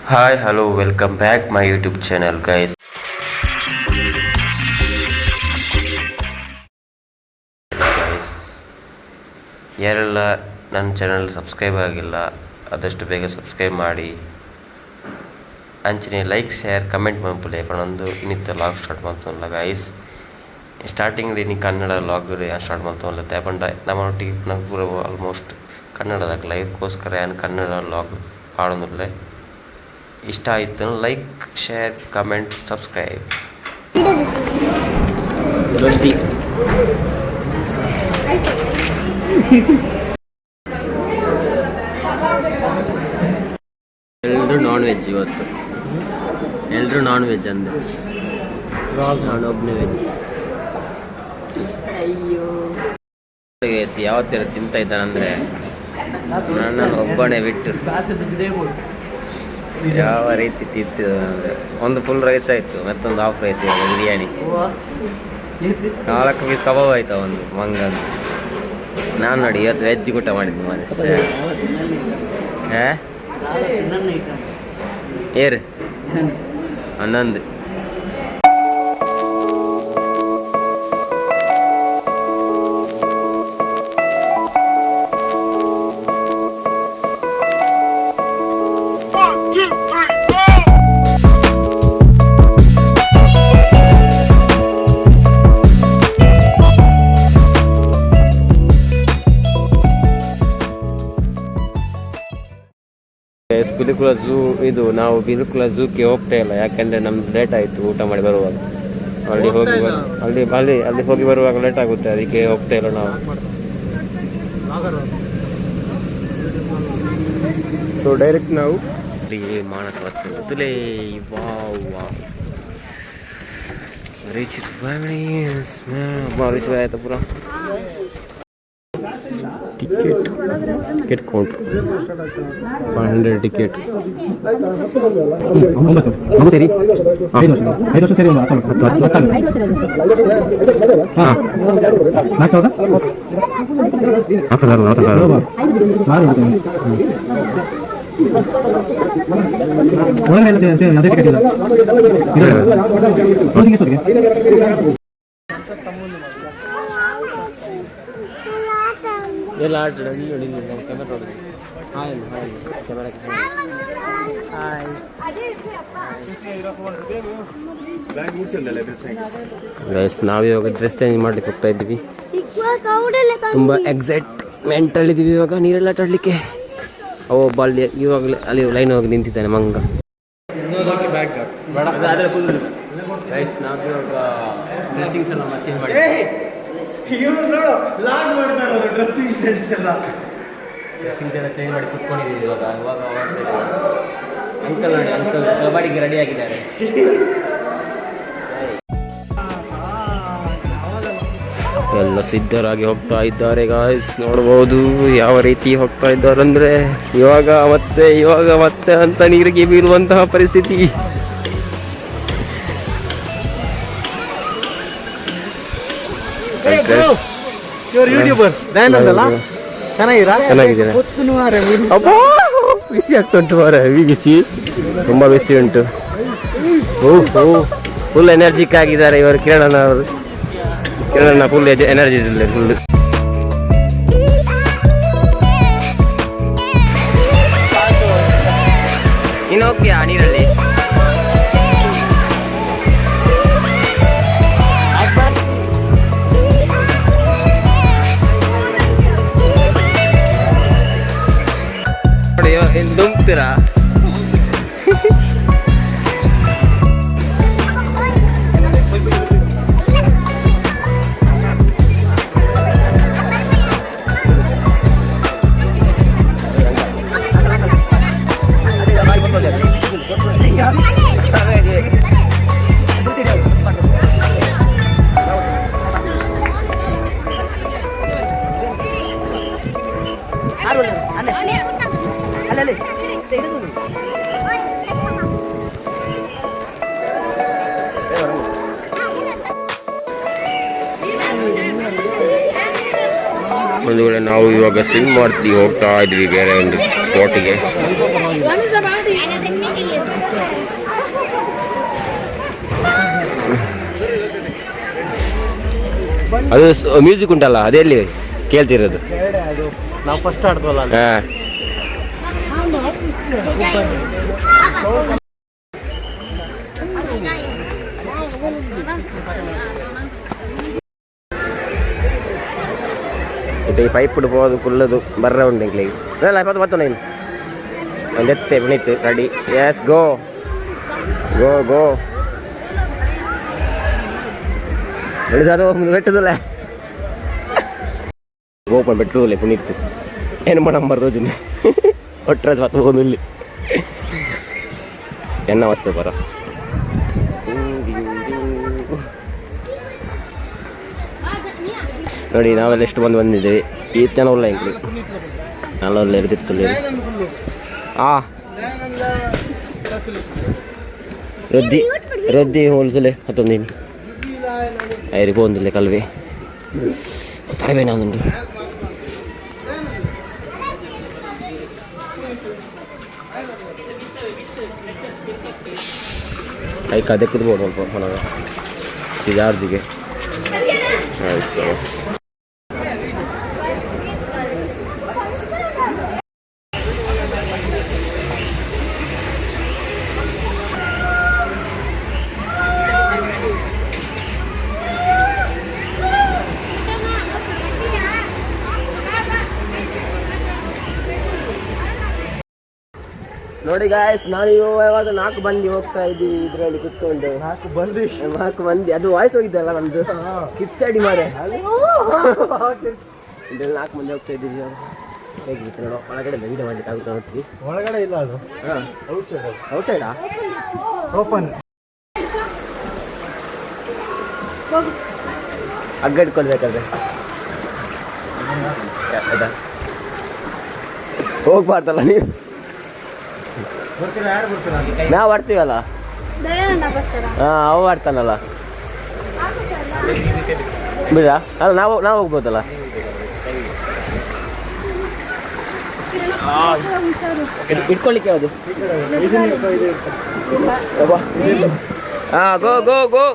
Hi, hello, welcome back my YouTube channel, guys. Guys, ಯಾರೆಲ್ಲ ನನ್ನ channel subscribe ಆಗಿಲ್ಲ ಆದಷ್ಟು ಬೇಗ ಸಬ್ಸ್ಕ್ರೈಬ್ ಮಾಡಿ ಅಂಚನೆ ಲೈಕ್ ಶೇರ್ ಕಮೆಂಟ್ ಮಾಡ್ಬಿಡಿ ಒಂದು ಇನ್ನಿತ್ತ ಲಾಗ್ ಸ್ಟಾರ್ಟ್ ಮಾಡ್ತಲ್ಲ ಗೈಸ್ ಸ್ಟಾರ್ಟಿಂಗ್ ನೀ ಕನ್ನಡ ಲಾಗ್ ಸ್ಟಾರ್ಟ್ ಮಾಡ್ತಲ್ಲ ತಗೊಂಡ ನಮ್ಮೊಟ್ಟಿಗೆ ನಾವು ಪೂರ ಆಲ್ಮೋಸ್ಟ್ ಕನ್ನಡದಾಗ ಲೈವ್ಗೋಸ್ಕರ ಏನು ಕನ್ನಡ ಲಾಗ್ ಮಾಡೋದಿಲ್ಲ ಇಷ್ಟ ಆಯಿತು ಲೈಕ್ ಶೇರ್ ಕಮೆಂಟ್ ಸಬ್ಸ್ಕ್ರೈಬ್ ಎಲ್ಲರೂ ನಾನ್ ವೆಜ್ ಇವತ್ತು ಎಲ್ಲರೂ ನಾನ್ ವೆಜ್ ಅಂದರೆ ನಾನೊಬ್ಬನೇ ವೆಜ್ ಅಯ್ಯೋ ಯಾವತ್ತರ ತಿಂತಾ ಇದ್ದಾನಂದರೆ ನನ್ನನ್ನು ಒಬ್ಬನೇ ಬಿಟ್ಟು ಯಾವ ರೀತಿ ತಿಂತಿದ್ದ ಅಂದರೆ ಒಂದು ಫುಲ್ ರೈಸ್ ಆಯಿತು ಮತ್ತೊಂದು ಹಾಫ್ ರೈಸ್ ಬಿರಿಯಾನಿ 4 ಪೀಸ್ ಕಬಾಬ್ ಆಯ್ತಾ ಒಂದು ಮಂಗಂದು ನಾನು ನೋಡಿ ಇವತ್ತು ವೆಜ್ ಊಟ ಮಾಡಿದ್ದೆ ಮನಸ್ಸು ಏರು 11 ಬಿಲಿಕುಳ ಝೂ ಇದು ನಾವು ಬಿಲಿಕುಳ ಝೂಕ್ಕೆ ಹೋಗ್ತಾ ಇಲ್ಲ ಯಾಕೆಂದರೆ ನಮ್ದು ಲೇಟ್ ಆಯಿತು ಊಟ ಮಾಡಿ ಬರುವಾಗ ಅಲ್ಲಿ ಹೋಗಿ ಬರುವಾಗ ಲೇಟ್ ಆಗುತ್ತೆ ಅದಕ್ಕೆ ಹೋಗ್ತಾ ಇಲ್ಲ ನಾವು ಸೊ ಡೈರೆಕ್ಟ್ ನಾವು ಮಾನಸ ಬರ್ತದೆ ಆಯ್ತಾ ಪೂರ ಟಿಕೆಟ್ ಕೌಂಟ್ರ್ 500 ಟಿಕೆಟ್ ಸರಿ 5 ವರ್ಷ ಸರಿ 4 ಎಲ್ಲ ಆಡ್ತಾರೆ ನೋಡಿ ನಾವು ಕ್ಯಾಮೆರಾ ನೋಡಿದ್ವಿ ಕ್ಯಾಮೆರಾ ಗೈಸ್ ನಾವಿವಾಗ ಡ್ರೆಸ್ ಚೇಂಜ್ ಮಾಡ್ಲಿಕ್ಕೆ ಹೋಗ್ತಾ ಇದ್ವಿ ತುಂಬ ಎಕ್ಸೈಟ್ಮೆಂಟಲ್ಲಿದ್ದೀವಿ ಇವಾಗ ನೀರೆಲ್ಲ ಆಟಾಡಲಿಕ್ಕೆ ಒಬ್ಬ ಇವಾಗಲೇ ಅಲ್ಲಿ ಲೈನ್ ಹೋಗಿ ನಿಂತಿದ್ದಾನೆ ಮಂಗ ಗೈಸ್ ನಾವಿವಾಗ ಡ್ರೆಸ್ಸಿಂಗ್ಸ್ ಎಲ್ಲ ಚೇಂಜ್ ಮಾಡಿ ಡ್ರೆಸ್ಸಿಂಗ್ ಸೆನ್ಸ್ ಎಲ್ಲ ಚೇಂಜ್ ಮಾಡಿ ಕುತ್ಕೊಂಡಿದ್ದೀವಿ ಇವಾಗ ಅಂಕಲ್ ನೋಡಿ ಅಂಕಲ್ ಕಬಡ್ಡಿಗೆ ರೆಡಿ ಆಗಿದ್ದಾರೆ ಎಲ್ಲ ಸಿದ್ಧರಾಗಿ ಹೋಗ್ತಾ ಇದ್ದಾರೆ ಗಾಯ್ಸ್ ನೋಡ್ಬೋದು ಯಾವ ರೀತಿ ಹೋಗ್ತಾ ಇದ್ದಾರೆ ಅಂದರೆ ಇವಾಗ ಮತ್ತೆ ಅಂತ ನೀರಿಗೆ ಬೀಳುವಂತಹ ಪರಿಸ್ಥಿತಿ ಚೆನ್ನಾಗಿದೆ ಬಿಸಿ ಆಗ್ತಾ ಉಂಟು ಮಾರ ಹೆವಿ ಬಿಸಿ ತುಂಬ ಬಿಸಿ ಉಂಟು ಫುಲ್ ಎನರ್ಜಿಕ್ ಆಗಿದ್ದಾರೆ ಇವರು ಕಿರಣ್ ಫುಲ್ ಎನರ್ಜಿ ಫುಲ್ ನೀನು ಹೋಗ್ತೀಯಾ ನೀರಲ್ಲಿ ದುಂಬ್ತೀರಾ ಒಂದು ವೇಳೆ ನಾವು ಇವಾಗ ಸ್ವಿಮ್ ಮಾಡ್ತೀವಿ ಹೋಗ್ತಾ ಇದ್ವಿ ಬೇರೆ ಒಂದು ಸ್ಪಾಟಿಗೆ ಅದು ಮ್ಯೂಸಿಕ್ ಉಂಟಲ್ಲ ಅದೆಲ್ಲಿ ಕೇಳ್ತಿರೋದು ನಾವು ಫಸ್ಟ್ ಆಡ್ತವಲ್ಲ ಇದು ಈ ಪೈಪ್ ಬಿಡ್ಬೋದು ಕುಲ್ಲದು ಬರ್ರ ಉಂಟು ಇಲ್ಲ ಪತ್ತು ನೀನು ಒಂದು ಎತ್ತೆ ಬಿಣಿತ್ತು ರೆಡಿ ಎಸ್ ಗೋ ಗೋ ಗೋ ಬೆಳೆದಾದ ಒಂದು ಬೆಟ್ಟದಲ್ಲ ಓಪನ್ ಬೆಟ್ಟದಲ್ಲೇ ಪುಣಿತ್ತು ಏನು ಮಾಡಂಬರ್ ರೋಜು ಒಟ್ಟರೆ ಪತ್ತು ಹೋಗೋದು ಇಲ್ಲಿ ಎನ್ನ ವಸ್ತು ಬರ ನೋಡಿ ನಾವೆಲ್ಲ ಎಷ್ಟು ಬಂದಿದ್ದೇವೆ ಈ ಜನ ಉಲ್ಲ ಹೆಂಗೆ ನಲ್ಲ ಇರ್ತಿತ್ತು ರದ್ದಿ ರದ್ದಿ ಹೋಲ್ಸಲೆ ಹತ್ತೊಂದಿನಿ ಐರಿ ಹೋಂದಿಲ್ಲ ಕಲ್ವೆ ತರಬೇನ ಒಂದುಂಟು ಐಕ ಅದಕ್ಕಿರ್ಬೋದು ಸ್ವಲ್ಪ ಮನಗ ಜಾರ್ಜಿಗೆ ನೋಡಿ ಗಾಯ್ಸ್ ನಾನು ಯಾವಾಗ 4 ಮಂದಿ ಹೋಗ್ತಾ ಇದ್ದೀವಿ ಇದರಲ್ಲಿ ಕುತ್ಕೊಂಡು 4 ಮಂದಿ ಅದು ವಾಯ್ಸ್ ಹೋಗಿದ್ದಲ್ಲ ನಮ್ದು ಕಿಚ್ಚಾಡಿ ಮಾರೆ ಇದರಲ್ಲಿ 4 ಮಂದಿ ಹೋಗ್ತಾ ಇದ್ದೀವಿ ಹೇಗಿತ್ತು ನೋಡೋ ಒಳಗಡೆ ವಿಡಿಯೋ ಮಾಡ್ಲಿಕ್ಕೆ ಆಗುತ್ತಾ ನೋಡ್ತೀವಿ ಒಳಗಡೆ ಇಲ್ಲ ಅದು ಔಟ್ಸೈಡಾ ಓಪನ್ ಹಗ್ಗ ಇಟ್ಕೊಳ್ಬೇಕಾದ್ರೆ ಹೋಗ್ಬಾರ್ದಲ್ಲ ನೀವು ನಾವು ಬರ್ತೀವಲ್ಲ ಹಾಂ ಅವ ಬರ್ತಾನಲ್ಲ ಬಿಡ ಅಲ್ಲ ನಾವು ಹೋಗ್ಬೋದಲ್ಲ ಇಟ್ಕೊಳ್ಳಿಕ್ಕೆ ಯಾವುದು ಹಾಂ ಗೋ ಗೋ ಗೋ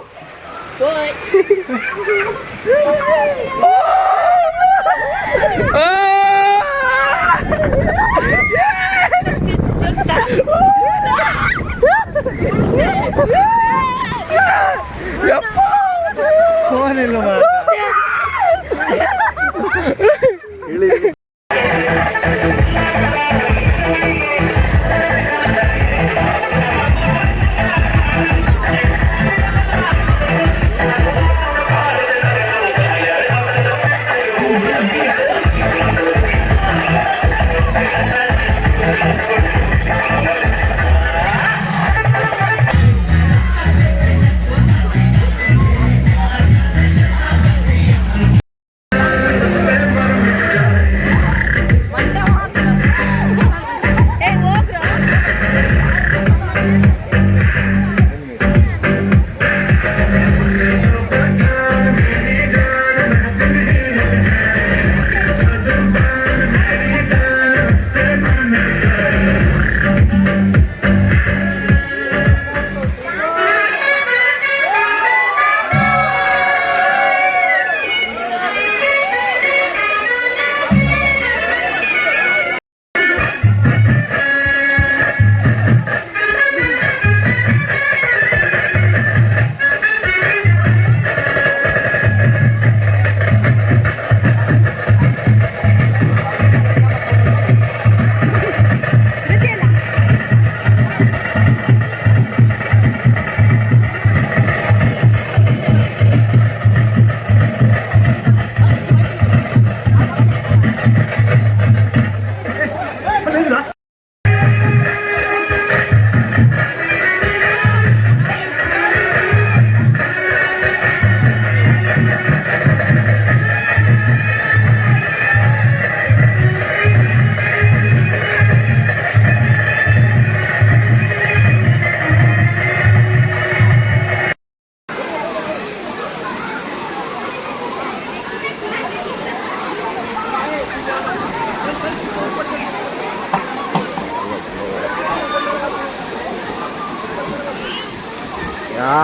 ಯಾ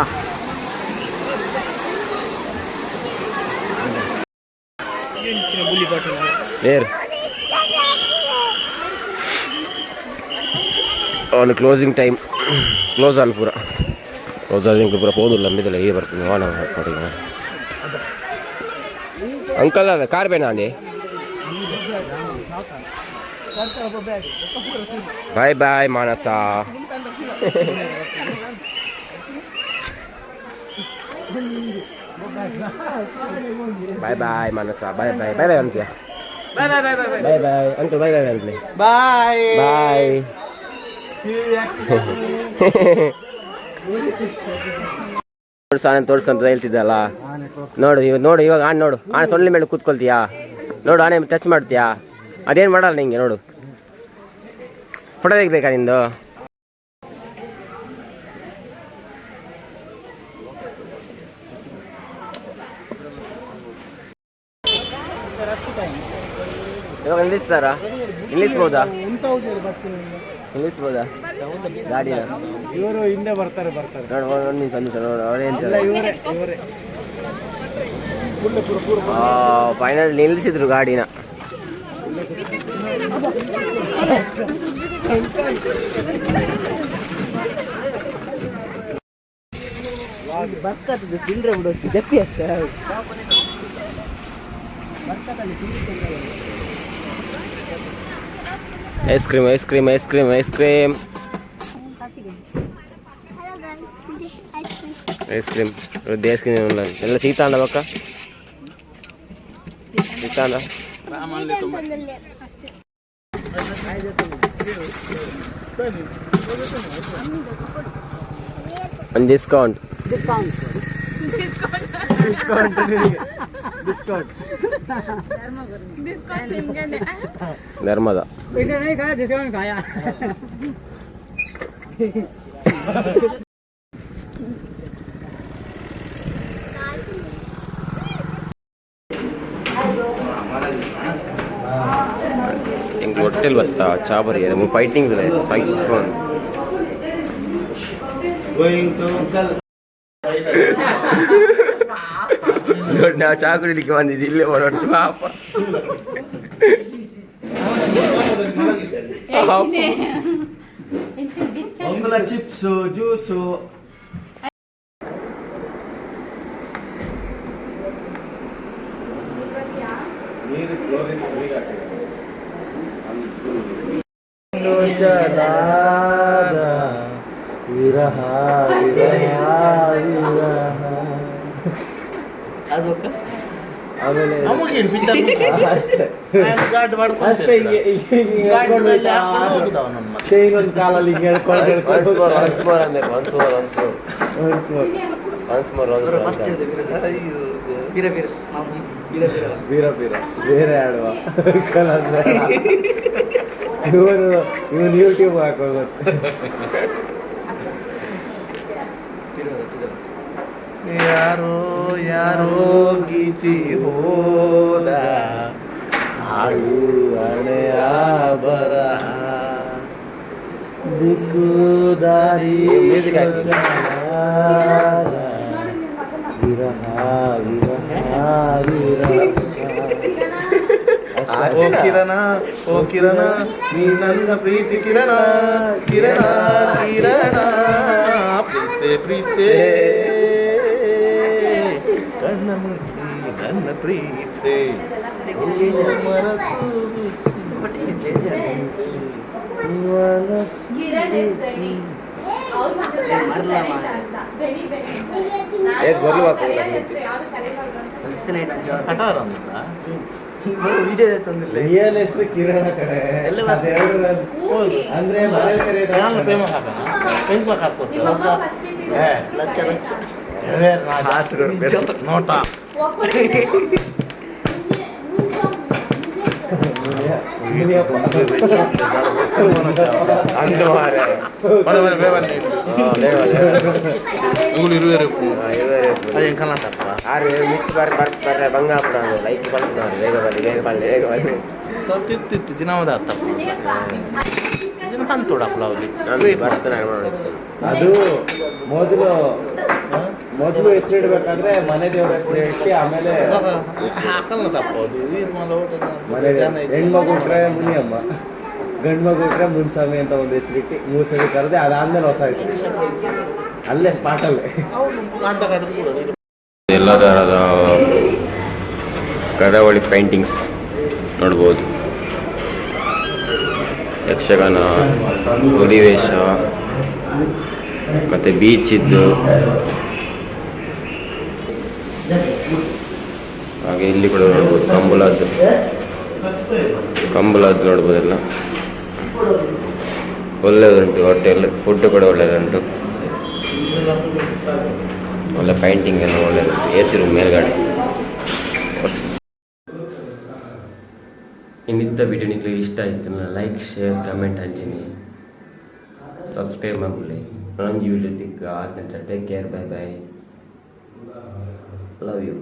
ಏರ್ ಅವನು ಕ್ಲೋಸಿಂಗ್ ಟೈಮ್ ಕ್ಲೋಸ್ ಆನ್ ಪೂರ ಕ್ಲೋಸ್ ಆದ ಪೂರ ಹೋದಿಲ್ಲ ಮಿದಲ್ಲ ಹೀಗೆ ಬರ್ತೀನಿ ನೋಡಿ ಅಂಕಲ್ ಅದ ಕಾರ್ ಬೇಡ ಅಂಡಿ ಬಾಯ್ ಬಾಯ್ ಮಾನಸ ಬಾಯ್ ಬಾಯ್ ಮಾನಸ ಬಾಯ್ ಬಾಯ್ ಬಾಯ್ ಬಾಯ್ ಅಂತೀಯ ಬಾಯ್ ಬಾಯ್ ಬಾಯ್ ಬಾಯ್ ಬಾಯ್ ಬಾಯ್ ಅಂಕಲ್ ಬಾಯ್ ಬಾಯ್ ಅಂತೀವಿ ಬಾಯ್ ಬಾಯ್ ತೋರ್ಸಂತ ಹೇಳ್ತಿದ್ದಲ್ಲ ನೋಡು ಇವಾಗ ಆನೆ ನೋಡು ಆನೆ ಸೊಳ್ಳೆ ಮೇಲೆ ಕೂತ್ಕೊಳ್ತೀಯಾ ನೋಡು ಆನೆ ಟಚ್ ಮಾಡ್ತೀಯಾ ಅದೇನು ಮಾಡಲ್ಲ ನಿಂಗೆ ನೋಡು ಫೋಟೋ ತೆಗಿಬೇಕಾ ನಿಂದು ಇವಾಗ ನಿಲ್ಲಿಸ್ಬೋದಾ ಗಾಡಿನ ಇವರು ಹಿಂದೆ ಬರ್ತಾರೆ ನೋಡು ಒಂದು ನಿಮಿಷ ನೋಡು ಅವ್ರೇನು ಇವರೇ ಫೈನಲ್ ನಿಲ್ಲಿಸಿದ್ರು ಗಾಡಿನ ಬರ್ಕತ್ತದು ತಿಂದ್ರೆ ಬಿಡೋದು ಜಪ್ಪಿ ice cream ice cream ice cream ice cream ice cream ice cream ಎಲ್ಲ ಸೀತಾಂಡ ಬಕ್ಕ ಸೀತಾಂಡ ಒಂದು ಡಿಸ್ಕೌಂಟ್ ಧರ್ಮದ ಎಂಗೆ ಹೊಟ್ಟೆಲ್ ಬತ್ತಾ ಚಾಬರಿ ಫೈಟಿಂಗ್ ಸೈಕ್ಲೋನ್ ನೋಡಿ ನಾವು ಚಾ ಕುಡಿಲಿಕ್ಕೆ ಬಂದಿದ್ದು ಇಲ್ಲೇ ಹೊರಟು ಪಾಪ ಚಿಪ್ಸು ಜ್ಯೂಸು ಜಲಾದ ವಿರಹ ಆಮೇಲೆ ಒಂದು ಕಾಲಲ್ಲಿ ಬೇರೆ ಆಡುವ ಇವನು ಯೂಟ್ಯೂಬ್ ಹಾಕೋಗುತ್ತೆ ಯಾರೋ ಗೀಚಿ ಹೋದ ಹಾಡು ಹಣೆಯ ಬರಹ ದಿಕ್ಕು ದಾರಿ ವಿರಹ ಓ ಕಿರಣ ನೀ ನನ್ನ ಪ್ರೀತಿ ಕಿರಣ ಕಿರಣ ಕಿರಣ ಪ್ರೀತಿ ಕಣ್ಣ ಮುಚ್ಚಿ ನನ್ನ ಪ್ರೀತಿ ರಿಯಲ್ ಹೆಸರು ಕಿರಣ ಕಡೆ ಅಂದ್ರೆ ನೋಟ ಬಂಗಾಪುರ ಲೈಕ್ ಕಳ್ಸಿದವರು ಬೇಗ ಬನ್ನಿ ತಿತ್ತಿತ್ತು ದಿನವದ ತಪ್ಪು ಬರ್ತೇನೆ ಅದು ಮೊದಲು ಮೊದಲು ಹೆಸರು ಇಡಬೇಕಾದ್ರೆ ಮನೆ ದೇವ್ರ ಹೆಸರು ಇಟ್ಟು ಆಮೇಲೆ ಹಾಕಲ್ಲ ತಪ್ಪೋದು ಇದು ಮನೆ ಹೆಣ್ಮಗು ಇಟ್ರೆ ಮುನಿಯಮ್ಮ, ಗಂಡು ಮಗು ಇಟ್ರೆ ಮುನ್ಸ್ವಾಮಿ ಅಂತ ಒಂದು ಹೆಸರಿಟ್ಟು 3 ಸರಿ ಕರೆದೆ. ಅದಾದ್ಮೇಲೆ ಹೊಸ ಹೆಸರು ಅಲ್ಲೇ ಸ್ಪಾಟಲ್ಲೇ. ಎಲ್ಲ ಥರದ ಕರಾವಳಿ ಪೇಂಟಿಂಗ್ಸ್ ನೋಡ್ಬೋದು. ಯಕ್ಷಗಾನ, ಹುಲಿವೇಷ ಮತ್ತು ಬೀಚ್ ಇದ್ದು, ಹಾಗೆ ಇಲ್ಲಿ ಕೂಡ ನೋಡ್ಬೋದು ಕಂಬಳದ್ದು ನೋಡ್ಬೋದೆಲ್ಲ. ಒಳ್ಳೆಯದುಂಟು ಹೋಟೆಲ್, ಫುಡ್ ಕೂಡ ಒಳ್ಳೆಯದುಂಟು, ಒಳ್ಳೆ ಪೇಂಟಿಂಗ್ ಎಲ್ಲ ಒಳ್ಳೆಯದುಂಟು. AC ರೂಮ್ ಮೇಲ್ಗಡೆ. ಇನ್ನಿದ್ದ ವಿಡಿಯೋ ನಿಮಗೆ ಇಷ್ಟ ಆಯಿತು ಲೈಕ್ ಶೇರ್ ಕಮೆಂಟ್ ಅಂಚನೆ ಸಬ್ಸ್ಕ್ರೈಬ್ ಮಾಡ್ಕೊಳ್ಳಿ. ನಂಜಿ ವಿಡಿಯೋ ತಿಕ್ಕ ಆದ take care, bye bye, love you.